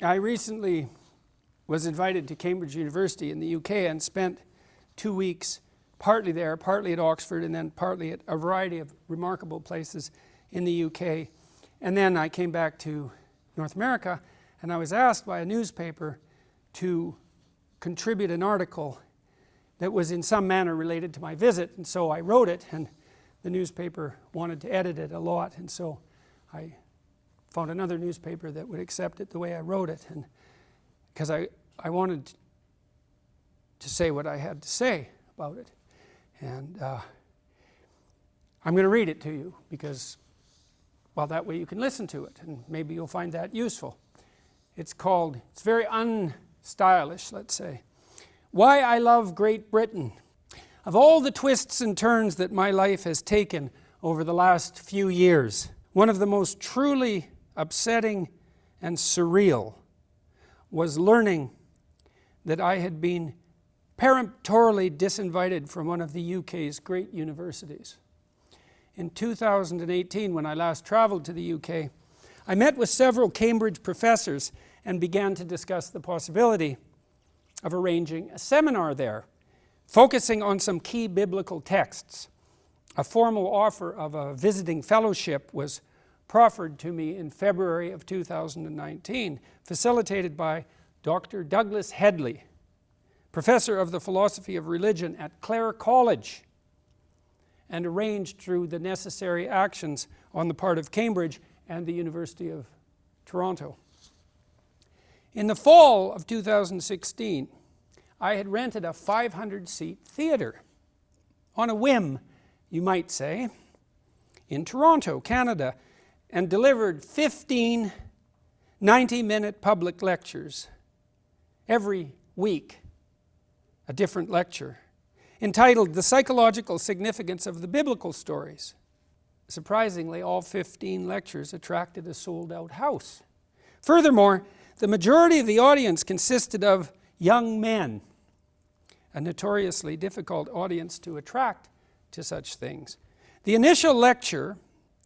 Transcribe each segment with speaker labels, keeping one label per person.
Speaker 1: I recently was invited to Cambridge University in the UK and spent 2 weeks partly there, partly at Oxford, and then partly at a variety of remarkable places in the UK. And then I came back to North America, and I was asked by a newspaper to contribute an article that was in some manner related to my visit, and so I wrote it, and the newspaper wanted to edit it a lot, and so I found another newspaper that would accept it the way I wrote it, and because I wanted to say what I had to say about it. And I'm going to read it to you because, well, that way you can listen to it and maybe you'll find that useful. It's very unstylish, let's say. Why I Love Great Britain. Of all the twists and turns that my life has taken over the last few years, one of the most truly upsetting and surreal was learning that I had been peremptorily disinvited from one of the UK's great universities. In 2018, when I last traveled to the UK, I met with several Cambridge professors and began to discuss the possibility of arranging a seminar there, focusing on some key biblical texts. A formal offer of a visiting fellowship was proffered to me in February of 2019, facilitated by Dr. Douglas Headley, professor of the philosophy of religion at Clare College, and arranged through the necessary actions on the part of Cambridge and the University of Toronto. In the fall of 2016, I had rented a 500-seat theatre, on a whim, you might say, in Toronto, Canada, and delivered 15 90-minute public lectures every week, a different lecture, entitled The Psychological Significance of the Biblical Stories. Surprisingly, all 15 lectures attracted a sold-out house. Furthermore, the majority of the audience consisted of young men, a notoriously difficult audience to attract to such things. The initial lecture,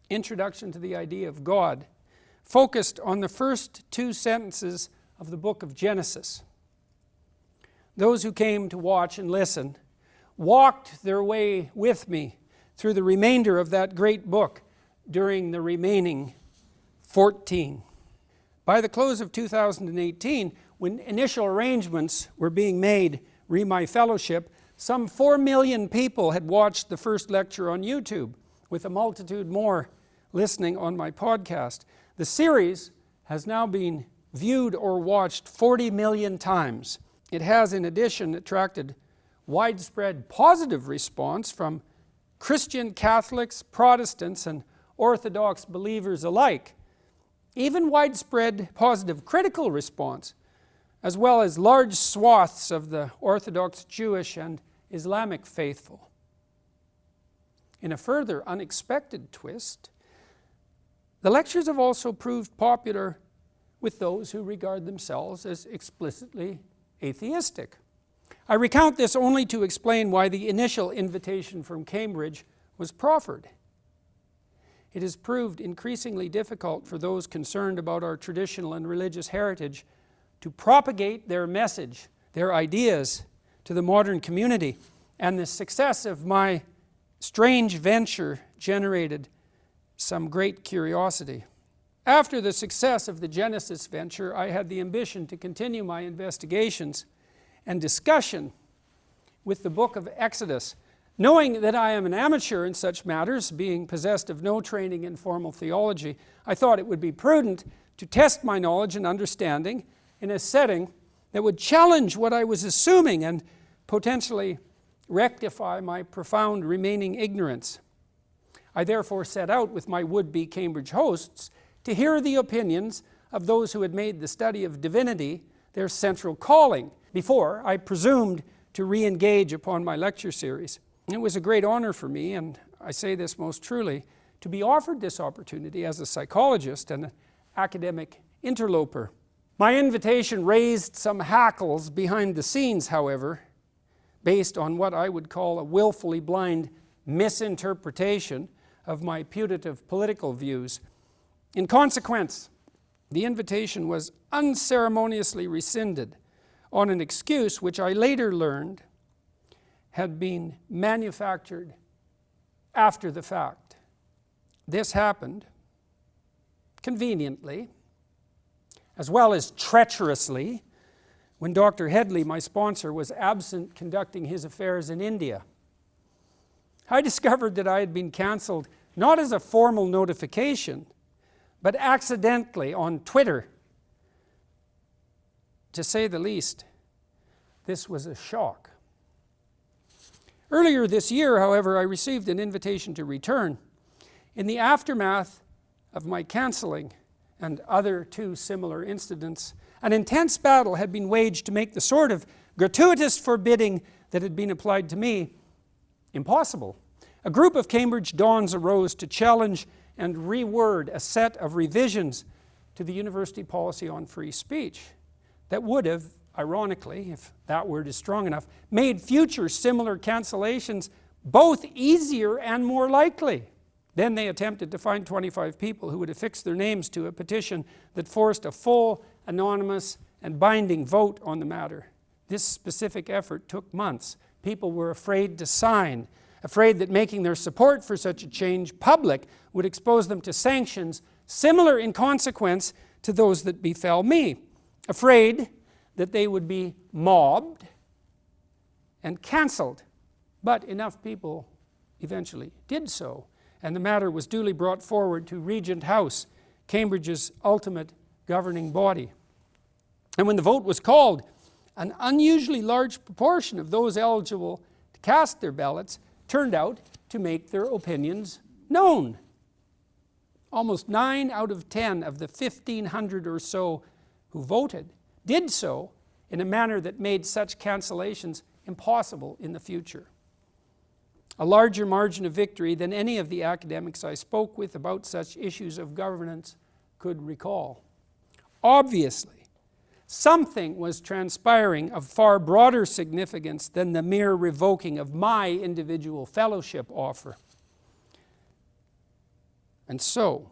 Speaker 1: Introduction to the Idea of God, focused on the first 2 sentences of the book of Genesis. Those who came to watch and listen walked their way with me through the remainder of that great book during the remaining 14. By the close of 2018, when initial arrangements were being made re my fellowship, some 4 million people had watched the first lecture on YouTube, with a multitude more listening on my podcast. The series has now been viewed or watched 40 million times. It has, in addition, attracted widespread positive response from Christian Catholics, Protestants, and Orthodox believers alike. Even widespread positive critical response, as well as large swaths of the Orthodox Jewish and Islamic faithful. In a further unexpected twist, the lectures have also proved popular with those who regard themselves as explicitly atheistic. I recount this only to explain why the initial invitation from Cambridge was proffered. It has proved increasingly difficult for those concerned about our traditional and religious heritage to propagate their message, their ideas, to the modern community, and the success of my strange venture generated some great curiosity. After the success of the Genesis venture, I had the ambition to continue my investigations and discussion with the book of Exodus. Knowing that I am an amateur in such matters, being possessed of no training in formal theology, I thought it would be prudent to test my knowledge and understanding in a setting that would challenge what I was assuming and potentially rectify my profound remaining ignorance. I therefore set out with my would-be Cambridge hosts to hear the opinions of those who had made the study of divinity their central calling before I presumed to re-engage upon my lecture series. It was a great honor for me, and I say this most truly, to be offered this opportunity as a psychologist and an academic interloper. My invitation raised some hackles behind the scenes, however, based on what I would call a willfully blind misinterpretation of my putative political views. In consequence, the invitation was unceremoniously rescinded on an excuse which I later learned had been manufactured after the fact. This happened conveniently, as well as treacherously, when Dr. Headley, my sponsor, was absent conducting his affairs in India. I discovered that I had been cancelled not as a formal notification, but accidentally on Twitter. To say the least, this was a shock. Earlier this year, however, I received an invitation to return. In the aftermath of my cancelling and other two similar incidents, an intense battle had been waged to make the sort of gratuitous forbidding that had been applied to me impossible. A group of Cambridge dons arose to challenge and reword a set of revisions to the university policy on free speech that would have, ironically, if that word is strong enough, made future similar cancellations both easier and more likely. Then they attempted to find 25 people who would affix their names to a petition that forced a full, anonymous, and binding vote on the matter. This specific effort took months. People were afraid to sign, afraid that making their support for such a change public would expose them to sanctions similar in consequence to those that befell me, afraid that they would be mobbed and cancelled. But enough people eventually did so, and the matter was duly brought forward to Regent House, Cambridge's ultimate governing body. And when the vote was called, an unusually large proportion of those eligible to cast their ballots turned out to make their opinions known. Almost 9 out of 10 of the 1,500 or so who voted did so in a manner that made such cancellations impossible in the future. A larger margin of victory than any of the academics I spoke with about such issues of governance could recall. Obviously, something was transpiring of far broader significance than the mere revoking of my individual fellowship offer. And so,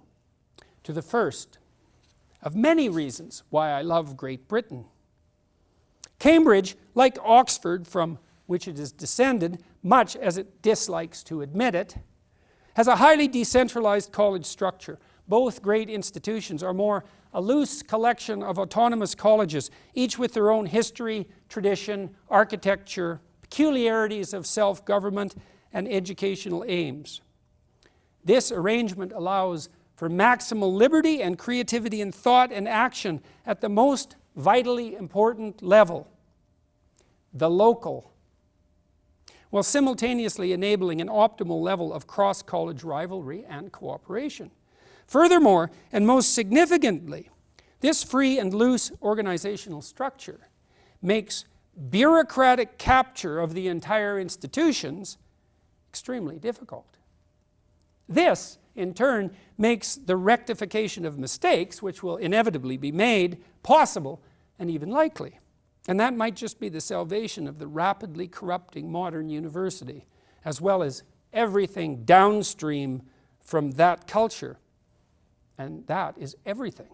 Speaker 1: to the first of many reasons why I love Great Britain. Cambridge, like Oxford, from which it is descended, much as it dislikes to admit it, has a highly decentralized college structure. Both great institutions are more a loose collection of autonomous colleges, each with their own history, tradition, architecture, peculiarities of self-government, and educational aims. This arrangement allows for maximal liberty and creativity in thought and action at the most vitally important level, the local, while simultaneously enabling an optimal level of cross-college rivalry and cooperation. Furthermore, and most significantly, this free and loose organizational structure makes bureaucratic capture of the entire institutions extremely difficult. This, in turn, makes the rectification of mistakes, which will inevitably be made, possible and even likely. And that might just be the salvation of the rapidly corrupting modern university, as well as everything downstream from that culture. And that is everything.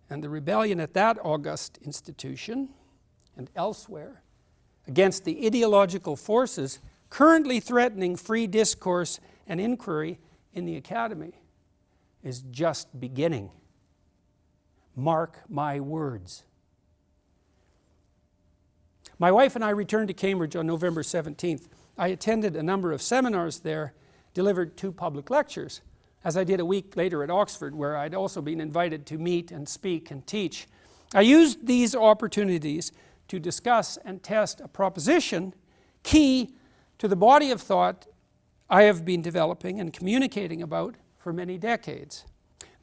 Speaker 1: And the rebellion at that august institution and elsewhere against the ideological forces currently threatening free discourse and inquiry in the academy is just beginning. Mark my words. My wife and I returned to Cambridge on November 17th. I attended a number of seminars there, delivered 2 public lectures, as I did a week later at Oxford, where I'd also been invited to meet and speak and teach. I used these opportunities to discuss and test a proposition key to the body of thought I have been developing and communicating about for many decades.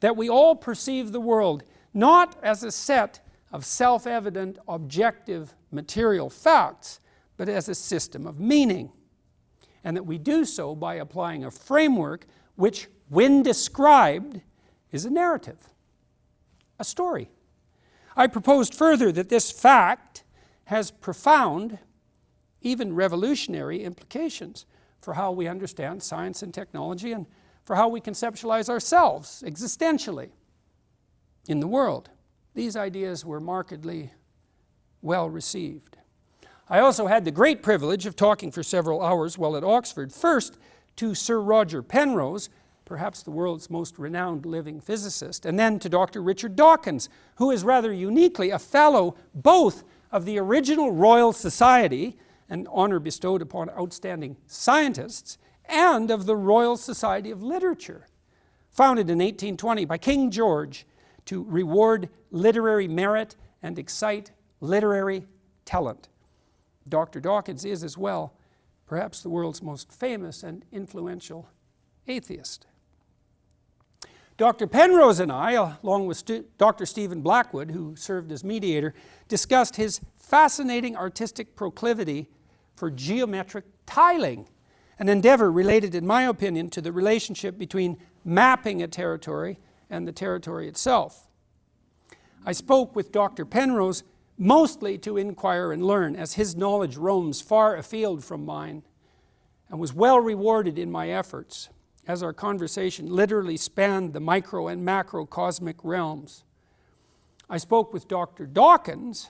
Speaker 1: That we all perceive the world not as a set of self-evident, objective, material facts, but as a system of meaning. And that we do so by applying a framework which, when described, is a narrative, a story. I proposed further that this fact has profound, even revolutionary implications for how we understand science and technology and for how we conceptualize ourselves existentially. in the world. These ideas were markedly well received. I also had the great privilege of talking for several hours while at Oxford, first to Sir Roger Penrose, perhaps the world's most renowned living physicist, and then to Dr. Richard Dawkins, who is rather uniquely a fellow both of the original Royal Society, an honor bestowed upon outstanding scientists, and of the Royal Society of Literature, founded in 1820 by King George to reward literary merit and excite literary talent. Dr. Dawkins is as well perhaps the world's most famous and influential atheist. Dr. Penrose and I, along with Dr. Stephen Blackwood, who served as mediator, discussed his fascinating artistic proclivity for geometric tiling, an endeavor related, in my opinion, to the relationship between mapping a territory and the territory itself. I spoke with Dr. Penrose mostly to inquire and learn, as his knowledge roams far afield from mine, and was well rewarded in my efforts, as our conversation literally spanned the micro and macro cosmic realms. I spoke with Dr. Dawkins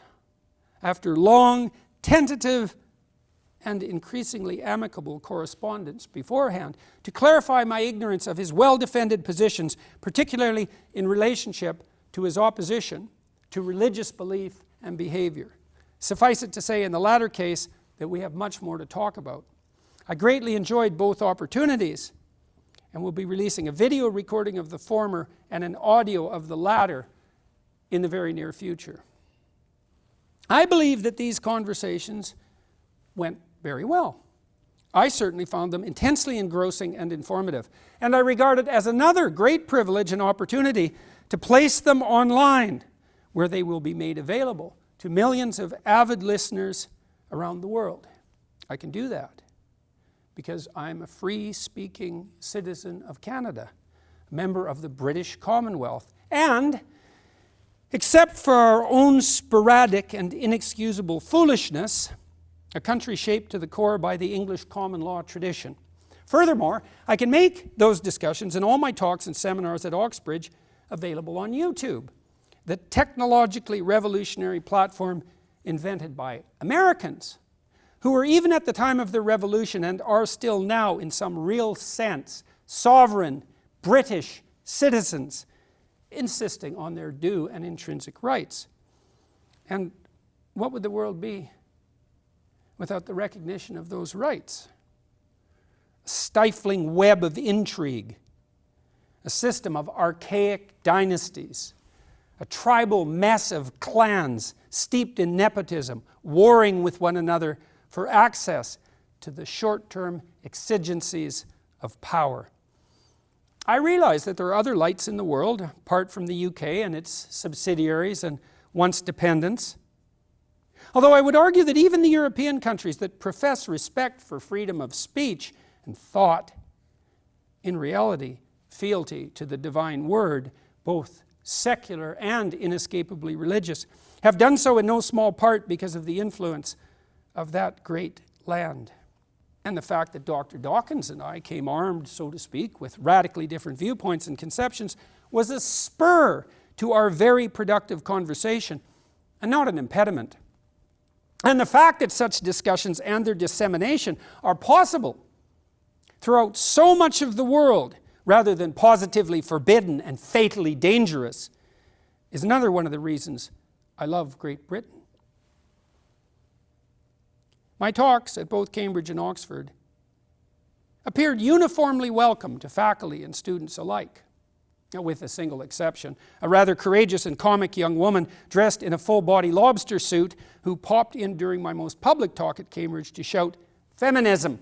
Speaker 1: after long, tentative, and increasingly amicable correspondence beforehand to clarify my ignorance of his well-defended positions, particularly in relationship to his opposition to religious belief and behavior. Suffice it to say, in the latter case, that we have much more to talk about. I greatly enjoyed both opportunities, and will be releasing a video recording of the former and an audio of the latter in the very near future. I believe that these conversations went very well. I certainly found them intensely engrossing and informative, and I regard it as another great privilege and opportunity to place them online, where they will be made available to millions of avid listeners around the world. I can do that because I'm a free-speaking citizen of Canada, a member of the British Commonwealth, and, except for our own sporadic and inexcusable foolishness, a country shaped to the core by the English common law tradition. Furthermore, I can make those discussions and all my talks and seminars at Oxbridge available on YouTube, the technologically revolutionary platform invented by Americans, who were, even at the time of the revolution and are still now in some real sense, sovereign British citizens, insisting on their due and intrinsic rights. And what would the world be without the recognition of those rights? A stifling web of intrigue, a system of archaic dynasties, a tribal mess of clans steeped in nepotism, warring with one another for access to the short-term exigencies of power. I realize that there are other lights in the world, apart from the UK and its subsidiaries and once dependents. Although I would argue that even the European countries that profess respect for freedom of speech and thought, in reality, fealty to the divine word, both secular and inescapably religious, have done so in no small part because of the influence of that great land. And the fact that Dr. Dawkins and I came armed, so to speak, with radically different viewpoints and conceptions was a spur to our very productive conversation, and not an impediment. And the fact that such discussions and their dissemination are possible throughout so much of the world, rather than positively forbidden and fatally dangerous, is another one of the reasons I love Great Britain. My talks at both Cambridge and Oxford appeared uniformly welcome to faculty and students alike, with a single exception, a rather courageous and comic young woman dressed in a full-body lobster suit who popped in during my most public talk at Cambridge to shout "Feminism"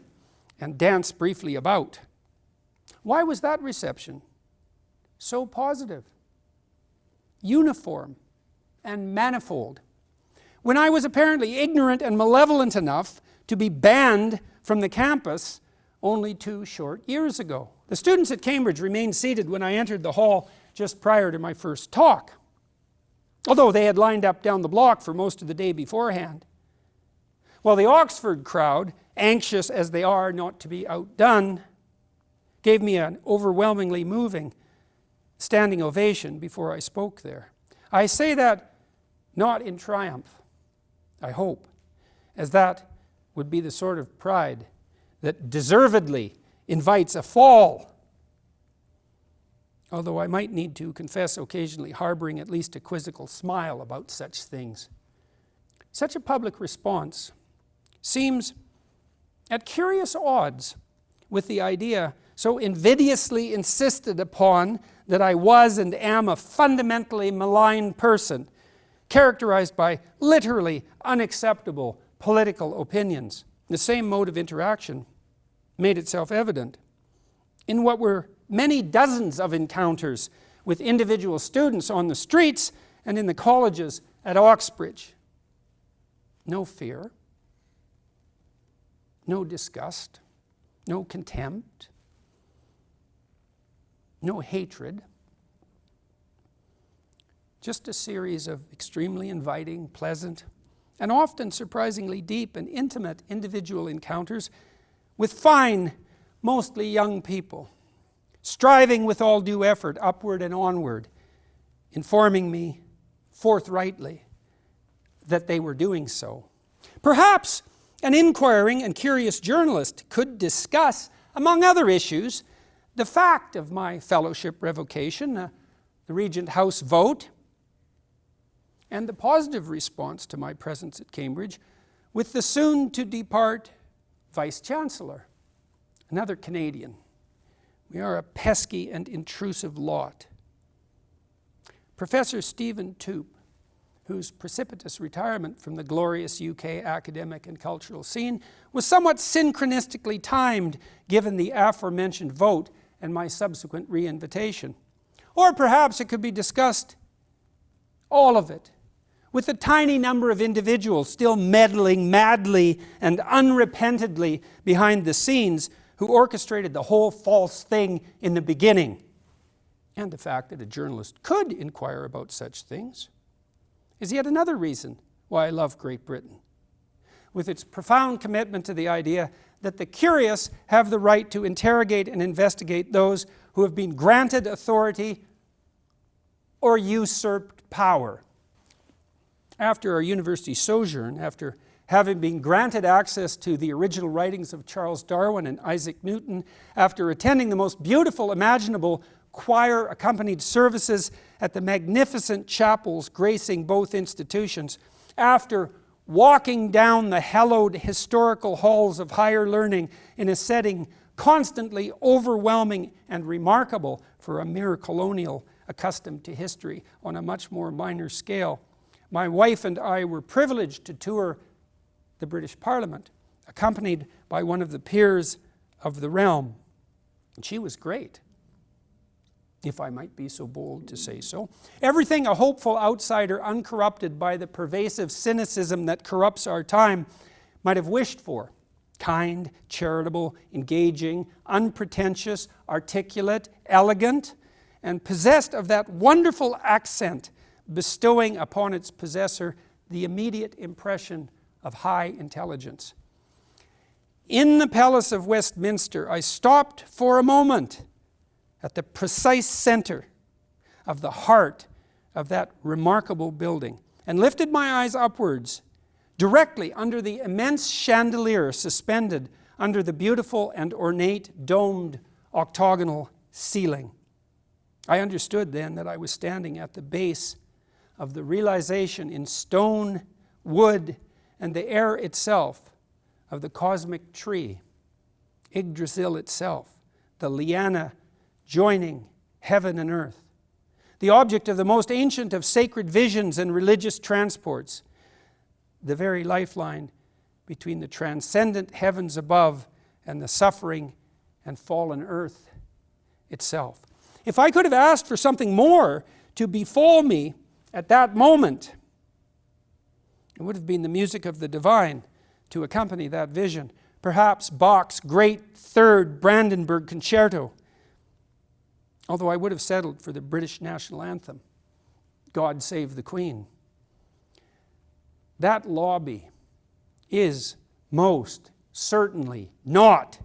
Speaker 1: and dance briefly about. Why was that reception so positive, uniform, and manifold, when I was apparently ignorant and malevolent enough to be banned from the campus only 2 short years ago? The students at Cambridge remained seated when I entered the hall just prior to my first talk, although they had lined up down the block for most of the day beforehand. While the Oxford crowd, anxious as they are not to be outdone, gave me an overwhelmingly moving standing ovation before I spoke there. I say that not in triumph, I hope, as that would be the sort of pride that deservedly invites a fall, although I might need to confess occasionally harboring at least a quizzical smile about such things. Such a public response seems at curious odds with the idea so invidiously insisted upon that I was and am a fundamentally malign person, characterized by literally unacceptable political opinions. The same mode of interaction made itself evident in what were many dozens of encounters with individual students on the streets and in the colleges at Oxbridge. No fear, no disgust, no contempt, no hatred, just a series of extremely inviting, pleasant, and often surprisingly deep and intimate individual encounters with fine, mostly young people, striving with all due effort upward and onward, informing me forthrightly that they were doing so. Perhaps an inquiring and curious journalist could discuss, among other issues, the fact of my fellowship revocation, the Regent House vote, and the positive response to my presence at Cambridge with the soon-to-depart Vice-Chancellor, another Canadian. We are a pesky and intrusive lot. Professor Stephen Toop, whose precipitous retirement from the glorious UK academic and cultural scene was somewhat synchronistically timed given the aforementioned vote and my subsequent re-invitation. Or perhaps it could be discussed, all of it, with a tiny number of individuals still meddling madly and unrepentantly behind the scenes who orchestrated the whole false thing in the beginning, and the fact that a journalist could inquire about such things is yet another reason why I love Great Britain, with its profound commitment to the idea that the curious have the right to interrogate and investigate those who have been granted authority or usurped power. After our university sojourn, after having been granted access to the original writings of Charles Darwin and Isaac Newton, after attending the most beautiful imaginable choir-accompanied services at the magnificent chapels gracing both institutions, after walking down the hallowed historical halls of higher learning in a setting constantly overwhelming and remarkable for a mere colonial accustomed to history on a much more minor scale, my wife and I were privileged to tour the British Parliament, accompanied by one of the peers of the realm. And she was great, if I might be so bold to say so. Everything a hopeful outsider, uncorrupted by the pervasive cynicism that corrupts our time, might have wished for. Kind, charitable, engaging, unpretentious, articulate, elegant, and possessed of that wonderful accent, bestowing upon its possessor the immediate impression of high intelligence. In the Palace of Westminster, I stopped for a moment at the precise center of the heart of that remarkable building and lifted my eyes upwards, directly under the immense chandelier suspended under the beautiful and ornate domed octagonal ceiling. I understood then that I was standing at the base of the realization in stone, wood, and the air itself of the cosmic tree, Yggdrasil itself, the liana joining heaven and earth, the object of the most ancient of sacred visions and religious transports, the very lifeline between the transcendent heavens above and the suffering and fallen earth itself. If I could have asked for something more to befall me at that moment, it would have been the music of the divine to accompany that vision. Perhaps Bach's great Third Brandenburg Concerto, although I would have settled for the British national anthem, God Save the Queen. That lobby is most certainly not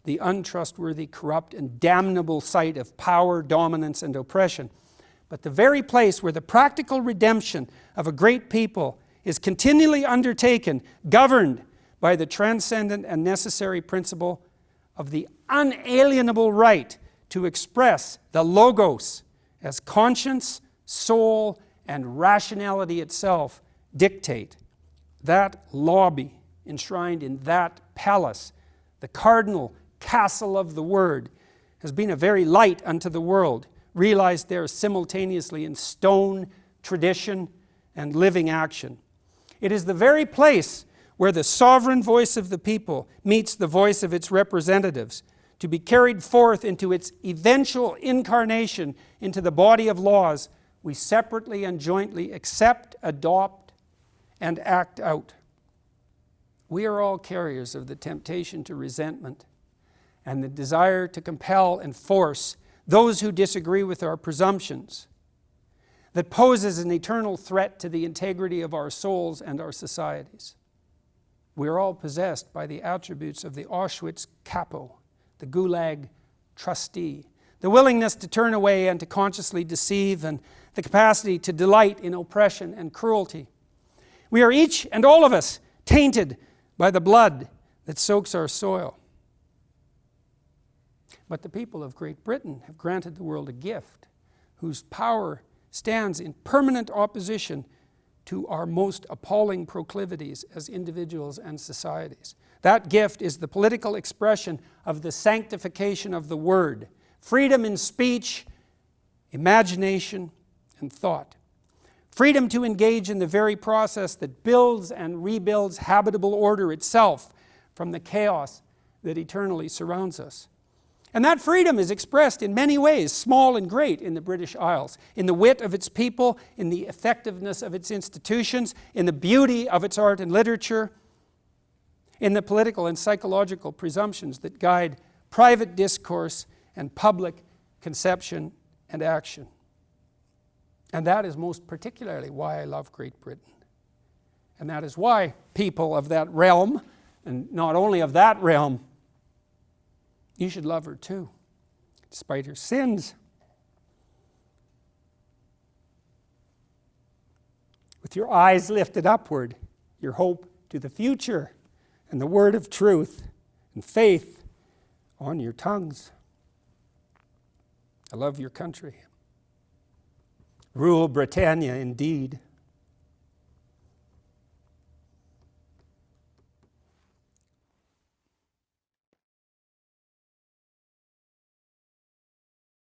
Speaker 1: the untrustworthy, corrupt, and damnable site of power, dominance, and oppression, but the very place where the practical redemption of a great people is continually undertaken, governed by the transcendent and necessary principle of the unalienable right to express the logos as conscience, soul, and rationality itself dictate. That lobby enshrined in that palace, the cardinal castle of the Word, has been a very light unto the world, realized there simultaneously in stone, tradition, and living action. It is the very place where the sovereign voice of the people meets the voice of its representatives, to be carried forth into its eventual incarnation into the body of laws we separately and jointly accept, adopt, and act out. We are all carriers of the temptation to resentment and the desire to compel and force those who disagree with our presumptions, that poses an eternal threat to the integrity of our souls and our societies. We are all possessed by the attributes of the Auschwitz capo, the Gulag trustee, the willingness to turn away and to consciously deceive, and the capacity to delight in oppression and cruelty. We are each and all of us tainted by the blood that soaks our soil. But the people of Great Britain have granted the world a gift whose power stands in permanent opposition to our most appalling proclivities as individuals and societies. That gift is the political expression of the sanctification of the Word, freedom in speech, imagination, and thought. Freedom to engage in the very process that builds and rebuilds habitable order itself from the chaos that eternally surrounds us. And that freedom is expressed in many ways, small and great, in the British Isles, in the wit of its people, in the effectiveness of its institutions, in the beauty of its art and literature, in the political and psychological presumptions that guide private discourse and public conception and action. And that is most particularly why I love Great Britain. And that is why people of that realm, and not only of that realm, you should love her too, despite her sins. With your eyes lifted upward, your hope to the future, and the word of truth and faith on your tongues. I love your country. Rule Britannia indeed.